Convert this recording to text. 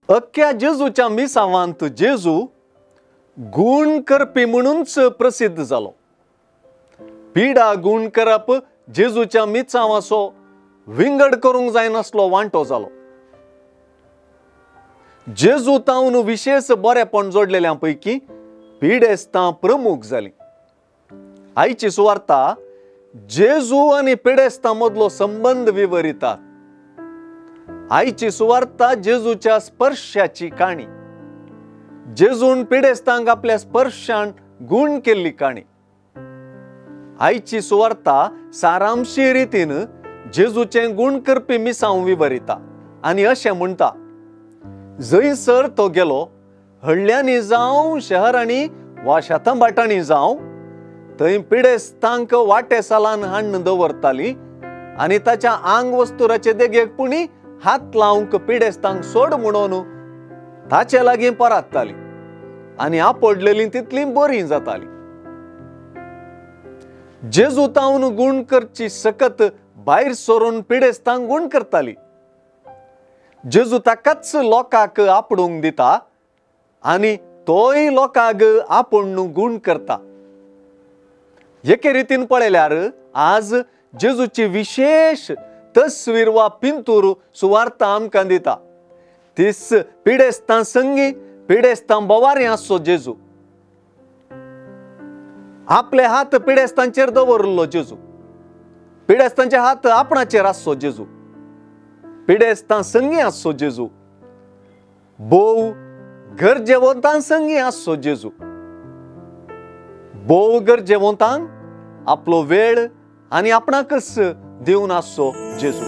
अख्ख्या जेजूच्या मिसावांत जेजू गुण करपी म्हणूनच प्रसिद्ध जालो. पिडा गुण करप जेजूच्या मिसावाचो विंगड करूंक जायनासलो वांटो जालो. जेजू तावन विशेष बरेपण जोडलेल्यांपैकी पिडेस्तां प्रमुख जाली. आयची सुवार्ता जेजू आनी पिडेस्तां मदलो संबंध विवरिता. आयची सुवार्ता जेजूच्या स्पर्शाची काणी. जेजून पिडेस्तांक आपल्या स्पर्शान गुण केल्ली काणी. आयची सुवार्ता सारांशी रितीन जेजूचे गुण करपी मिसांव विवरिता आनी अशें म्हणटा, जंयसर तो गेलो, हळ्यांनी जावं शहरांनी वा शेतांबाटांनी जावं, थंय पिडेस्तांक वाटेसालान हाडून दवरताली आनी ताच्या आंग वस्तुराचे देगेकपणी हात लावंक पिडेस्तांक सोड म्हणून ताचे लागीं परात्ताली आनी आपडलेली तितली बरी जाताली. जेजू तावन गुण करची सकत भायर सरून पिडेस्तांक गुण करताली. जेजू ताकाच लोकांक आपडूंक दिता आनी तोय लोकांक आपुण गुण करता. एके रितीन पळयल्यार आज जेजूची विशेष तस्वीर वा पिंतूर सुवार्ता आमकां दिता. तीस पिडेस्तां संगी पिडेस्तां बोवारी आसचो जेजू. आपले हात पिडेस्तांचेर दवरलो जेजू. पिडेस्तांचे हात आपणाचेर आसचो जेजू. पिडेस्तां संगी आसचो जेजू. बोव गरजेवंतां संगी आसचो जेजू. बोव गरजेवंतांक आपलो वेळ आनी आपणाकच दिवन आसचो जेजू.